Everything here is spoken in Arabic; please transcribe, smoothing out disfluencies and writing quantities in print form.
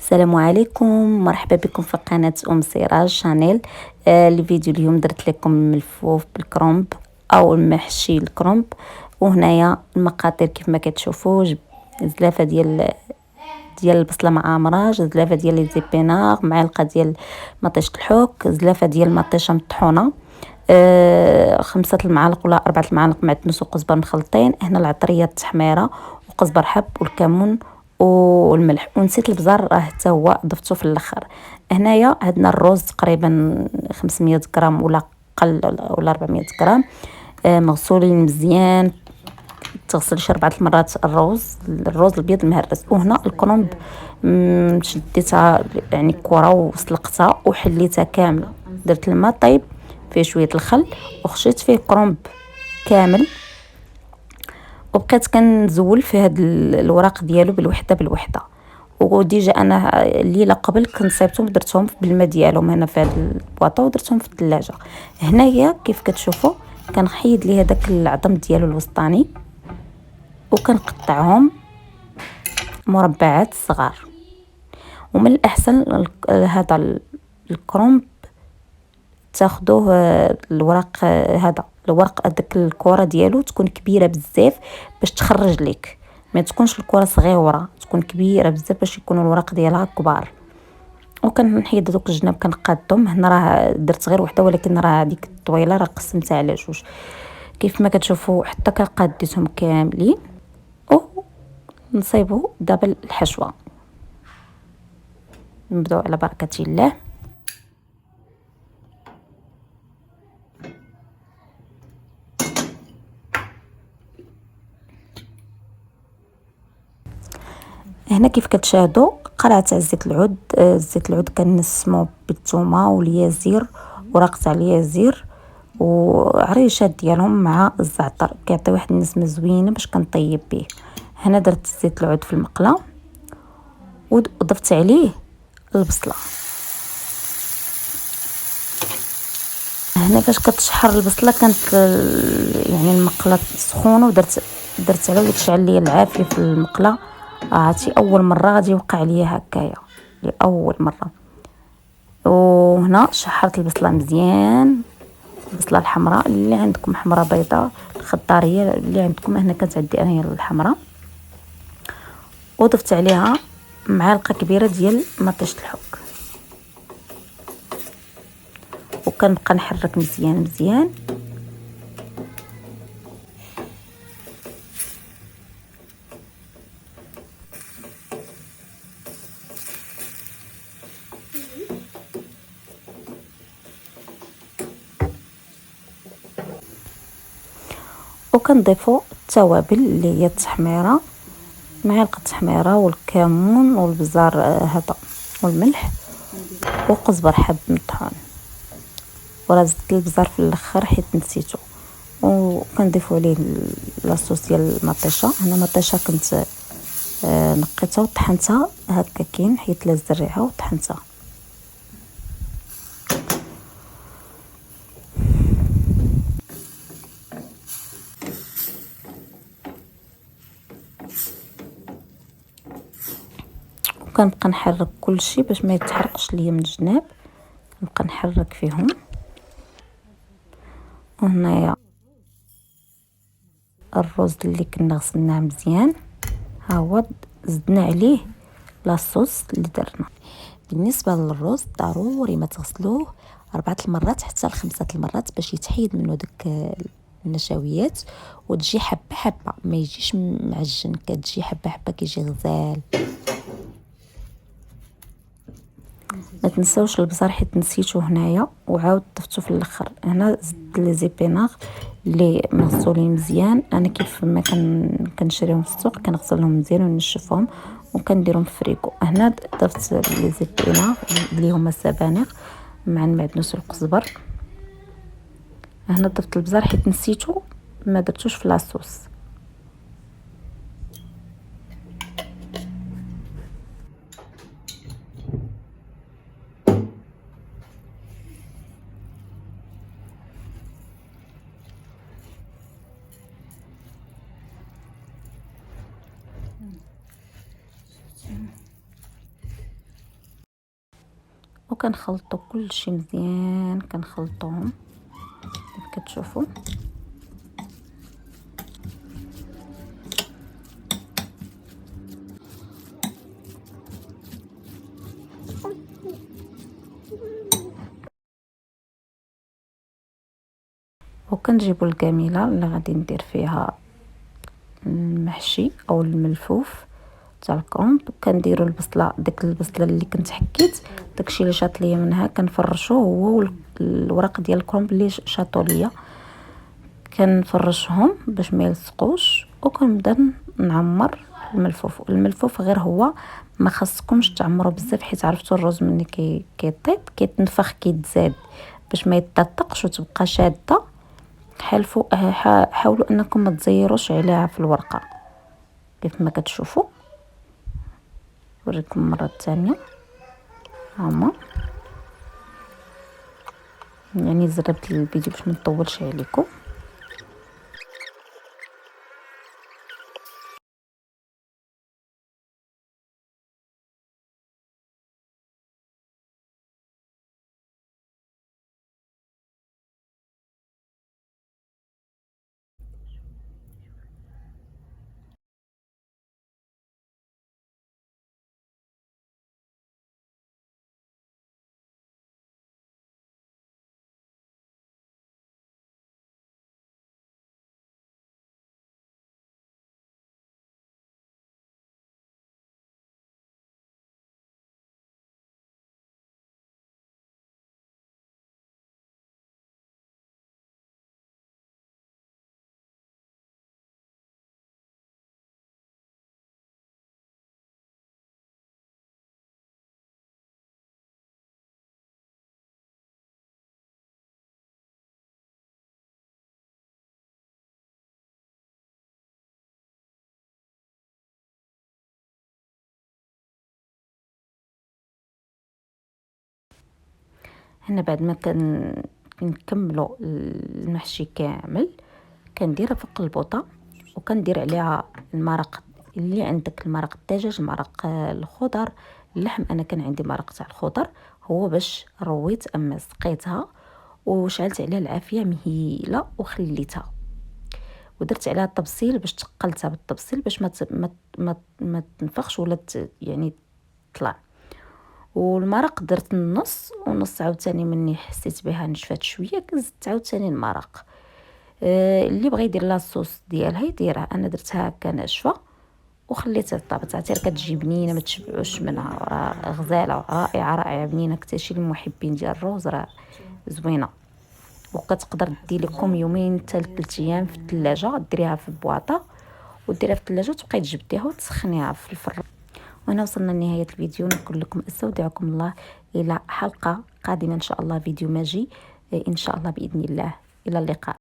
السلام عليكم، مرحبا بكم في قناة سراج شانيل. الفيديو اليوم درت لكم ملفوف بالكرومب او المحشي الكرومب. وهنايا المقادير كيف ما كتشوفوا، زلافه ديال البصله معمره، زلافه ديال لي زيبينار، معلقه ديال مطيشه الحوك، زلافه ديال مطيشه مطحونه، 5 المعالق ولا 4 المعالق معدنوس وقزبر مخلطين. هنا العطريه التحميره وقزبر حب والكمون والملح، ونسيت البزار راه حتى هو ضفته في الاخر. هنايا عندنا الرز تقريبا 500 غرام ولا قل ولا 400 غرام، مغسولين مزيان. تغسل 4 المرات الرز الابيض المهرس. وهنا الكرنب شديتها يعني كره وسلقتها وحليتها كامله، درت الماء طيب فيه شويه الخل وخشيت فيه كرنب كامل، وبقيت كنزول في هاد الوراق ديالو بالوحده بالوحده. وديجا انا الليله قبل كنت صايبتهم درتهم بالماء ديالهم هنا في هاد البواطه ودرتهم في الثلاجه. هنايا كيف كتشوفوا كنحيد ليه هذاك العظم ديالو الوسطاني وكنقطعهم مربعات صغار. ومن الاحسن هذا الكرومب تاخدوه الورق، هذا الورق هذاك الكره ديالو تكون كبيره بزاف باش تخرج لك، ما تكونش الكره صغيره، تكون كبيره بزاف باش يكونوا الورق ديالها كبار. وكنحيد دوك الجناب كنقادهم. هنا راه درت غير وحده، ولكن راه هذيك الطويله راه قسمتها على جوج كيف ما كتشوفوا، حتى كنقاديتهم كاملين. ونصيبوا دابا الحشوه، نبداو على بركه الله. هنا كيف كتشاهدوا قرعه تاع زيت العود. زيت العود كنسمو بالثومه واليازير ورق تاع اليازير وعريشات ديالهم مع الزعتر، كيعطي واحد النسمه زوينه باش كنطيب به. هنا درت زيت العود في المقله وضفت عليه البصله. هنا فاش كتشحر البصله كانت يعني المقله سخونه، درت على وتشعل لي العافيه في المقله. عرفتي اول مره غادي يوقع ليا هكايا لاول مره. وهنا شحرت البصله مزيان، البصله الحمراء اللي عندكم حمراء بيضاء الخضاريه اللي عندكم. هنا كانت عندي انا الحمراء. وضفت عليها معلقه كبيره ديال مطيشه الحك وكنبقى نحرك مزيان مزيان. وكنضيفوا التوابل اللي هي التحميره، معلقه تحميره والكمون والبزار هذا والملح وقزبر حب مطحون. وراه زدت البزار في الاخر حيت نسيتو. وكنضيفوا عليه لاصوص ديال المطيشه. هنا مطيشه كنت نقيتها وطحنتها هكاكين حيت لا الزريعه وطحنتها. وكنبقى نحرك كلشي باش ما يتحرقش ليا من الجناب، نبقى نحرك فيهم. وهنايا الرز اللي كنا غسلناه مزيان ها هو زدنا عليه لاصوص اللي درنا. بالنسبه للرز ضروري ما تغسلوه 4 المرات حتى ل5 المرات باش يتحيد منه داك النشويات، وتجي حبه حبه ما يجيش معجن، كتجي حبه حبه كيجي غزال. ما تنساوش البزار حيت نسيتو هنايا وعاود ضفتو في الاخر. هنا زدت لي زيبينار اللي مغسولين مزيان. انا كيف ما كنشريهم في السوق كنغسلهم مزيان ونشفهم وكنديرهم في الفريكو. هنا ضفت لي زيبينار اللي هما السبانخ مع المعدنوس والقزبر. هنا ضفت البزار حيت نسيتو ما درتوش في لاصوص. وكنخلطوا كلشي مزيان، كنخلطوهم كيف كتشوفوا. وكنجيبوا الكميله اللي غادي ندير فيها المحشي او الملفوف تاع الكرنب. كنديروا البصله، ديك البصله اللي كنت حكيت داكشي اللي شاط ليا منها كنفرشوه هو الورق ديال الكرنب اللي شاطوا ليا، كنفرشهم باش ما يلصقوش. وكنبدا نعمر الملفوف غير هو ما خاصكمش تعمروا بزاف، حيت عرفتوا الرز ملي كيطيب كيتنفخ كيتزاد باش ما يطقش وتبقى شاده. حاولوا انكم ما تزيروش عليها في الورقه كيف ما كتشوفوا. نوريكم مره ثانيه، هما يعني زربت الفيديو باش ما نطولش عليكم. هنا بعد ما كنكملوا المحشي كامل كنديرها فوق البوطه وكندير عليها المرق اللي عندك، المرق الدجاج، المرق الخضر، اللحم. انا كان عندي مرق تاع الخضر هو باش رويت اما سقيتها وشعلت عليها العافيه مهيله وخليتها، ودرت عليها الطبسيل باش تقلتها بالطبسيل باش ما تنفخش ولا يعني تطلع. والمرق درت النص ونص عاوتاني مني حسيت بها نشفات شويه زدت عاوتاني المرق. اللي بغى يدير لاصوص ديالها يديرها، انا درتها هكا ناشفه وخليتها طابت عتير كتجي بنينه ما تشبعوش منها، راه غزاله رائعه رائعه بنينه كتشي للمحبين ديال الرز، راه زوينه. وكتقدر دير لكم يومين حتى 3 ايام في الثلاجه، ديريها في بواطه وديريها في الثلاجه وتبقاي تجبديها وتسخنيها في الفران. وهنا وصلنا لنهايه الفيديو، نقول لكم استودعكم الله الى حلقه قادمه ان شاء الله، فيديو ماجي ان شاء الله باذن الله. الى اللقاء.